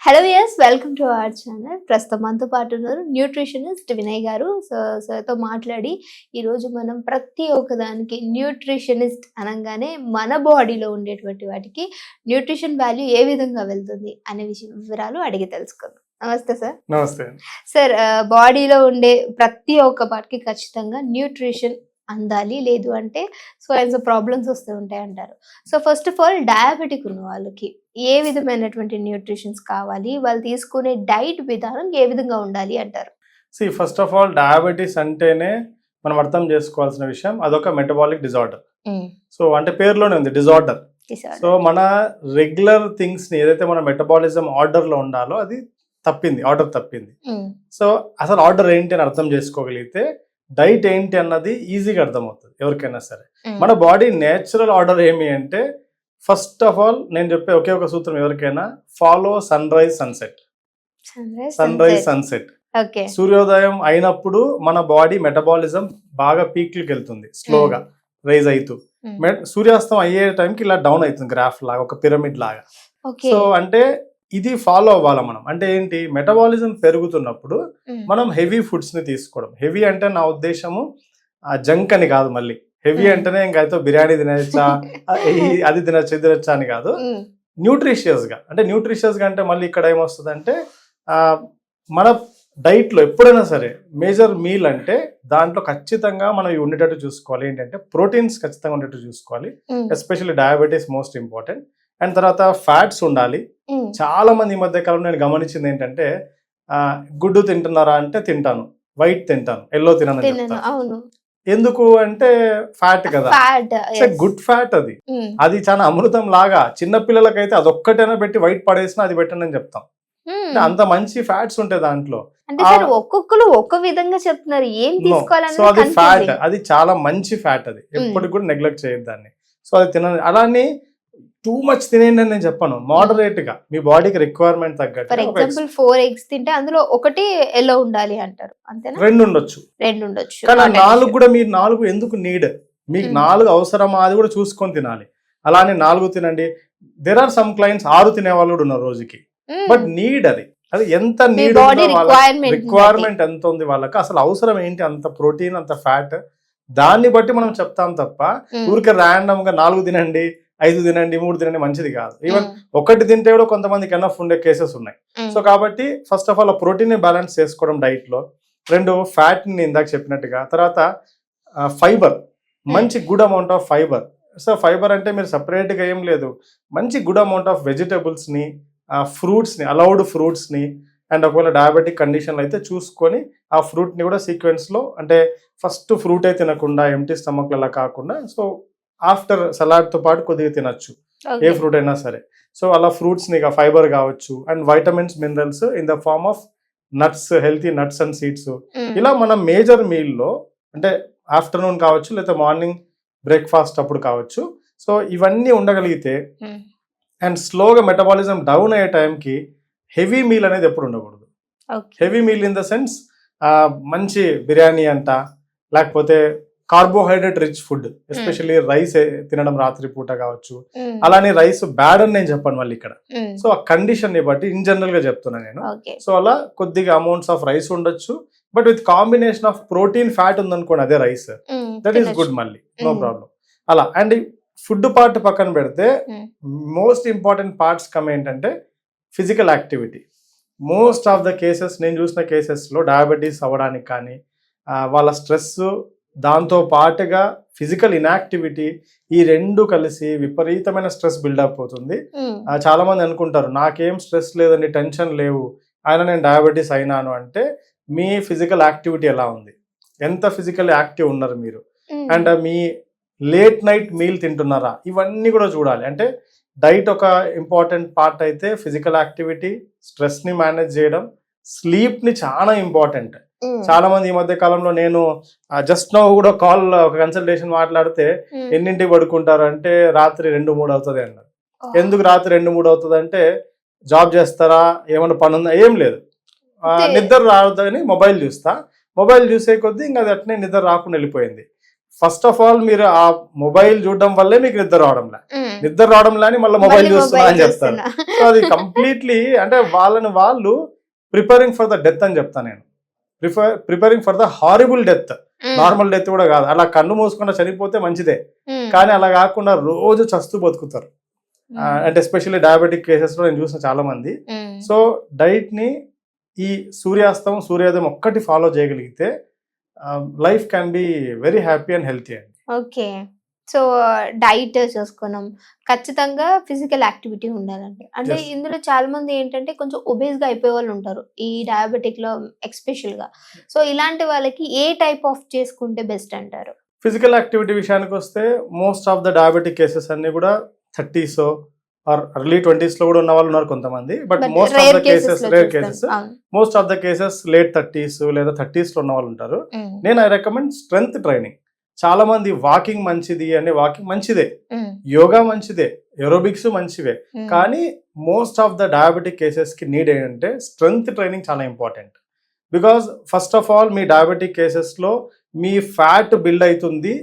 Hello yes welcome to our channel. ప్రస్తుతం మనతో పాటు ఉన్నారు న్యూట్రిషనిస్ట్ వినయ్ గారు. సార్తో మాట్లాడి ఈరోజు మనం ప్రతి ఒక్కదానికి న్యూట్రిషనిస్ట్ అనగానే మన బాడీలో ఉండేటువంటి వాటికి న్యూట్రిషన్ వాల్యూ ఏ విధంగా వెళ్తుంది అనే వివరాలు అడిగి తెలుసుకుందాం. నమస్తే సార్. నమస్తే. సార్, బాడీలో ఉండే ప్రతి ఒక్క పార్ట్కి ఖచ్చితంగా న్యూట్రిషన్ అందాలి, లేదు అంటే సో ప్రాబ్లమ్స్ వస్తూ ఉంటాయి అంటారు. So first of all diabetic ఉన్న వాళ్ళకి ఏ విధమైనటువంటి న్యూట్రిషన్స్ కావాలి, వాళ్ళు తీసుకునే డైట్ విధానం ఏ విధంగా ఉండాలి అంటారు? ఫస్ట్ ఆఫ్ ఆల్ డయాబెటీస్ అంటేనే మనం అర్థం చేసుకోవాల్సిన విషయం అదొక మెటబాలిక్ డిజార్డర్. సో అంటే పేరులోనే ఉంది డిజార్డర్. సో మన రెగ్యులర్ థింగ్స్ ని ఏదైతే మన మెటబాలిజం ఆర్డర్ లో ఉండాలో అది ఆర్డర్ తప్పింది. సో అసలు ఆర్డర్ ఏంటి అని అర్థం చేసుకోగలిగితే డైట్ ఏంటి అన్నది ఈజీగా అర్థమవుతుంది ఎవరికైనా సరే. మన బాడీ నేచురల్ ఆర్డర్ ఏమి అంటే ఫస్ట్ ఆఫ్ ఆల్ నేను చెప్పే ఒకే ఒక సూత్రం ఎవరికైనా, ఫాలో సన్ రైజ్ సన్సెట్. సూర్యోదయం అయినప్పుడు మన బాడీ మెటబాలిజం బాగా పీక్లకి వెళ్తుంది, స్లోగా రైజ్ అవుతూ సూర్యాస్తం అయ్యే టైంకి ఇలా డౌన్ అవుతుంది, గ్రాఫ్ లాగా, ఒక పిరమిడ్ లాగా. సో అంటే ఇది ఫాలో అవ్వాలి మనం. అంటే ఏంటి, మెటబాలిజం పెరుగుతున్నప్పుడు మనం హెవీ ఫుడ్స్ ని తీసుకోవడం. హెవీ అంటే నా ఉద్దేశము జంక్ అని కాదు, మళ్ళీ హెవీ అంటేనే ఇంకా అయితే బిర్యానీ తినచ్చా, అది తినచ్చా అని కాదు. న్యూట్రిషియస్ గా అంటే మళ్ళీ ఇక్కడ ఏమొస్తుంది అంటే మన డైట్ లో ఎప్పుడైనా సరే మేజర్ మీల్ అంటే దాంట్లో ఖచ్చితంగా మనం ఉండేటట్టు చూసుకోవాలి. ఏంటంటే ప్రోటీన్స్ ఖచ్చితంగా ఉండేటట్టు చూసుకోవాలి, especially diabetes most important. And తర్వాత ఫ్యాట్స్ ఉండాలి. చాలా మంది ఈ మధ్య కాలంలో నేను గమనించింది ఏంటంటే గుడ్డు తింటున్నారా అంటే తింటాను, వైట్ తింటాను, ఎల్లో తినను. ఎందుకు అంటే ఫ్యాట్ కదా, గుడ్ ఫ్యాట్ అది చాలా అమృతం లాగా. చిన్న పిల్లలకైతే అదొక్కటైనా పెట్టి వైట్ పడేసినా అది పెట్టండి అని చెప్తాం. అంత మంచి ఫ్యాట్స్ ఉంటాయి దాంట్లో. ఒక్కొక్కరు ఒక్క విధంగా చెప్తున్నారు ఏం తీసుకోవాలని. సో అది ఫ్యాట్, అది చాలా మంచి ఫ్యాట్, అది ఎప్పటికి కూడా నెగ్లెక్ట్ చేయొద్దు దాన్ని. సో అది తినండి. అలానే టూ మచ్ తినేయండి అని నేను చెప్పను, మోడరేట్ గా మీ బాడీకి రిక్వైర్మెంట్ తగ్గట్టు. ఫర్ ఎగ్జాంపుల్ 4 eggs తింటే అందులో ఒకటి ఎల్లో ఉండాలి అంటారు, అంతేనా? 2 ఉండొచ్చు. కానీ 4 కూడా మీరు 4 ఎందుకు నీడ్, మీకు 4 అవసరమా అది కూడా చూసుకొని తినాలి. అలానే 4 తినండి. దెర్ ఆర్ సమ్ క్లయింట్స్ 6 తినే వాళ్ళు కూడా ఉన్నారు రోజుకి, బట్ నీడ్ అది ఎంత నీడ్, రిక్వైర్మెంట్ ఎంత ఉంది వాళ్ళకి, అసలు అవసరం ఏంటి, అంత ప్రోటీన్ అంత ఫ్యాట్, దాన్ని బట్టి మనం చెప్తాం తప్ప ఊరికే ర్యాండమ్ గా 4 తినండి, 5 తినండి, 3 తినండి మంచిది కాదు. ఈవెన్ ఒకటి తింటే కూడా కొంతమందికి ఎనఫ్ ఉండే కేసెస్ ఉన్నాయి. సో కాబట్టి ఫస్ట్ ఆఫ్ ఆల్ ప్రోటీన్ ని బ్యాలెన్స్ చేసుకోవడం డైట్ లో. 2 ఫ్యాట్ ని ఇందాక చెప్పినట్టుగా. తర్వాత ఫైబర్, మంచి good amount of fibre. So fibre అంటే మీరు సపరేట్ గా ఏం లేదు, మంచి గుడ్ అమౌంట్ ఆఫ్ వెజిటబుల్స్ ని, ఫ్రూట్స్ ని, అలౌడ్ ఫ్రూట్స్ ని. అండ్ ఒకవేళ డయాబెటిక్ కండిషన్లు అయితే చూసుకొని ఆ ఫ్రూట్ ని కూడా సీక్వెన్స్ లో, అంటే ఫస్ట్ ఫ్రూట్ అయితే తినకుండా ఎంటీ స్టమక్ అలా కాకుండా, సో ఆఫ్టర్ సలాడ్ తో పాటు కొద్దిగా తినచ్చు ఏ ఫ్రూట్ అయినా సరే. సో అలా ఫ్రూట్స్ ని ఫైబర్ కావచ్చు, and vitamins, minerals in the form of nuts, healthy nuts and seeds. ఇలా మనం మేజర్ మీల్ లో, అంటే ఆఫ్టర్నూన్ కావచ్చు లేదా మార్నింగ్ బ్రేక్ఫాస్ట్ అప్పుడు కావచ్చు. సో ఇవన్నీ ఉండగలిగితే అండ్ స్లోగా మెటబాలిజం డౌన్ అయ్యే టైంకి హెవీ మీల్ అనేది ఎప్పుడు ఉండకూడదు. Heavy meal in the sense మంచి బిర్యానీ అంట, లేకపోతే carbohydrate rich food, especially rice తినడం రాత్రి పూట కావచ్చు. అలానే రైస్ బ్యాడ్ అని నేను చెప్పాను మళ్ళీ ఇక్కడ. సో ఆ కండిషన్ ని బట్టి ఇన్ జనరల్ గా చెప్తున్నా నేను. సో అలా కొద్దిగా అమౌంట్స్ ఆఫ్ రైస్ ఉండొచ్చు, but with combination of protein fat ఉందనుకోండి, అదే రైస్, దట్ ఈస్ గుడ్, మళ్ళీ నో ప్రాబ్లం. అలా అండ్ ఫుడ్ పార్ట్ పక్కన పెడితే మోస్ట్ ఇంపార్టెంట్ పార్ట్స్ ఏంటంటే physical activity. Most of the cases, నేను చూసిన కేసెస్ లో డయాబెటీస్ అవ్వడానికి కానీ వాళ్ళ స్ట్రెస్, దాంతో పాటుగా ఫిజికల్ ఇన్యాక్టివిటీ, ఈ 2 కలిసి విపరీతమైన స్ట్రెస్ బిల్డప్ అవుతుంది. చాలా మంది అనుకుంటారు నాకేం స్ట్రెస్ లేదండి, టెన్షన్ లేవు, అయినా నేను డయాబెటీస్ అయినాను అంటే మీ ఫిజికల్ యాక్టివిటీ ఎలా ఉంది, ఎంత ఫిజికల్ యాక్టివ్ ఉన్నారు మీరు, and me late night meal తింటున్నారా, ఇవన్నీ కూడా చూడాలి. అంటే డైట్ ఒక ఇంపార్టెంట్ పార్ట్ అయితే ఫిజికల్ యాక్టివిటీ, స్ట్రెస్ ని మేనేజ్ చేయడం, స్లీప్ ని చాలా ఇంపార్టెంట్. చాలా మంది ఈ మధ్య కాలంలో, నేను జస్ట్ నో కూడా కాల్ ఒక కన్సల్టేషన్ మాట్లాడితే ఎన్నింటికి పడుకుంటారు అంటే రాత్రి 2-3 అవుతుంది అన్నారు. ఎందుకు రాత్రి 2-3 అవుతుంది అంటే జాబ్ చేస్తారా, ఏమైనా పని ఉందా, ఏం లేదు, నిద్ర రావద్దని మొబైల్ చూస్తా, మొబైల్ చూసే కొద్దీ ఇంకా అది అట్నే నిద్ర రాకుండా వెళ్ళిపోయింది. ఫస్ట్ ఆఫ్ ఆల్ మీరు ఆ మొబైల్ చూడడం వల్లే మీకు నిద్ర రావడంలే, ఉమ్. నిద్ర రావడంలే అని మళ్ళీ మొబైల్ మళ్ళీ చూస్తున్నా mobile అని చెప్తారు. చూస్తున్నా. సో అది కంప్లీట్లీ అంటే వాళ్ళని వాళ్ళు ప్రిపేరింగ్ ఫర్ ద డెత్ అని చెప్తాను నేను. Preparing for the horrible death, um. Normal death కూడా కాదు. అలా కన్ను మూసుకుండా చనిపోతే మంచిదే, ఉమ్. కానీ అలా కాకుండా రోజు చస్తూ బతుకుతారు. అంటే ఎస్పెషల్లీ డయాబెటిక్ కేసెస్ లో నేను చూసిన చాలా మంది. ఉమ్. సో డైట్ ని ఈ సూర్యాస్తం సూర్యోదయం ఒక్కటి ఫాలో చేయగలిగితే life can be very happy and healthy అండి. ఓకే. సో డైట్ చూసుకున్నాం, ఖచ్చితంగా ఫిజికల్ యాక్టివిటీ ఉండాలండి. అంటే Yes. ఇందులో చాలా మంది ఏంటంటే కొంచెం ఒబేస్ గా అయిపోయే వాళ్ళు ఉంటారు ఈ డయాబెటిక్ లో ఎక్స్పెషల్ గా. సో ఇలాంటి వాళ్ళకి ఏ టైప్ ఆఫ్ చేసుకుంటే బెస్ట్ అంటారు? ఫిజికల్ యాక్టివిటీ విషయానికి వస్తే most of the diabetic cases అన్ని కూడా 30s ఆర్ ఎర్లీ 20s లో కూడా ఉన్న వాళ్ళు ఉన్నారు కొంతమంది. But But most of rare the cases cases లో రేర్ చూస్తాం. కేసెస్, అవును. Most of the cases late 30s లేదా 30s లో ఉన్న వాళ్ళు ఉంటారు. ఉమ్. నేను ఐ రికమెండ్ స్ట్రెంగ్త్ ట్రైనింగ్. చాలా మంది వాకింగ్ మంచిది అని, వాకింగ్ మంచిదే, ఉమ్. యోగా మంచిదే, ఏరోబిక్స్ మంచివే, ఉమ్. కానీ most of the diabetic cases కి నీడ్ ఏంటంటే స్ట్రెంగ్త్ ట్రైనింగ్ చాలా important. Because first of all me diabetic cases లో మీ ఫ్యాట్ బిల్డ్ అవుతుంది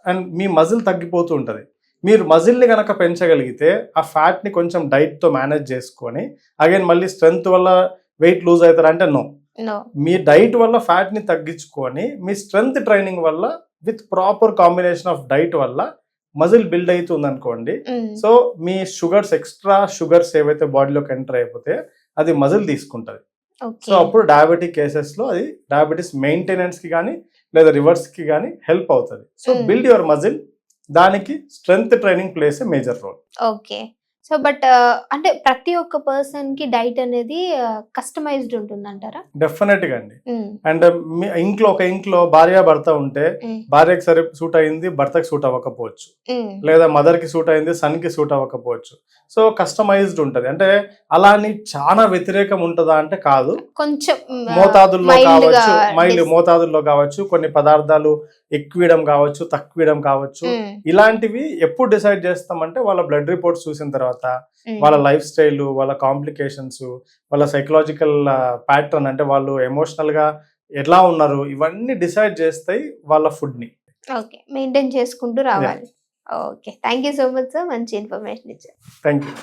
అండ్ మీ మజిల్ తగ్గిపోతూ ఉంటుంది. మీరు మజిల్ని కనుక పెంచగలిగితే ఆ ఫ్యాట్ని కొంచెం డైట్తో మేనేజ్ చేసుకొని అగైన్ మళ్ళీ స్ట్రెంగ్త్ వల్ల వెయిట్ లూజ్ అవుతారంటే నో. No. మీ డైట్ వల్ల ఫ్యాట్ని తగ్గించుకొని మీ స్ట్రెంగ్త్ ట్రైనింగ్ వల్ల with proper combination of diet వల్ల మజిల్ బిల్డ్ అవుతుంది అనుకోండి. ఉమ్. సో మీ షుగర్స్, ఎక్స్ట్రా షుగర్స్ ఏవైతే బాడీలోకి ఎంటర్ అయిపోతే అది మజిల్ తీసుకుంటుంది. ఓకే. సో అప్పుడు డయాబెటిక్ కేసెస్ లో అది డయాబెటీస్ మెయింటెనెన్స్ కి కానీ లేదా రివర్స్ కి కానీ హెల్ప్ అవుతుంది. సో బిల్డ్ యువర్ మజిల్, దానికి strength training plays a major role. Okay. So but అంటే ప్రతి ఒక్క పర్సన్ కి డైట్ అనేది కస్టమైజ్డ్ ఉంటుంది అంటారా? డెఫినెట్ గా అండి. అండ్ మీ ఇంట్లో భార్య భర్త ఉంటే భార్యకి సరే సూట్ అయింది, భర్తకి సూట్ అవ్వకపోవచ్చు, లేదా మదర్ కి సూట్ అయింది, సన్ కి సూట్ అవ్వకపోవచ్చు. సో కస్టమైజ్డ్ ఉంటది. అంటే అలా అని చాలా వ్యతిరేకం ఉంటుందా అంటే కాదు, కొంచెం మోతాదుల్లో mild గా కావచ్చు, మోతాదుల్లో కావచ్చు, కొన్ని పదార్థాలు ఎక్కువడం కావచ్చు, తక్కువడం కావచ్చు. ఇలాంటివి ఎప్పుడు డిసైడ్ చేస్తామంటే వాళ్ళ బ్లడ్ రిపోర్ట్స్ చూసిన తర్వాత, వాళ్ళ లైఫ్ స్టైల్, వాళ్ళ కాంప్లికేషన్స్, వాళ్ళ సైకలాజికల్ ప్యాటర్న్, అంటే వాళ్ళు ఎమోషనల్ గా ఎలా ఉన్నారు, ఇవన్నీ డిసైడ్ చేస్తాయి వాళ్ళ ఫుడ్ ని. ఓకే, మెయింటైన్ చేసుకుంటూ రావాలి. Okay, thank you so much sir, మంచి ఇన్ఫర్మేషన్ ఇచ్చారు. Thank you.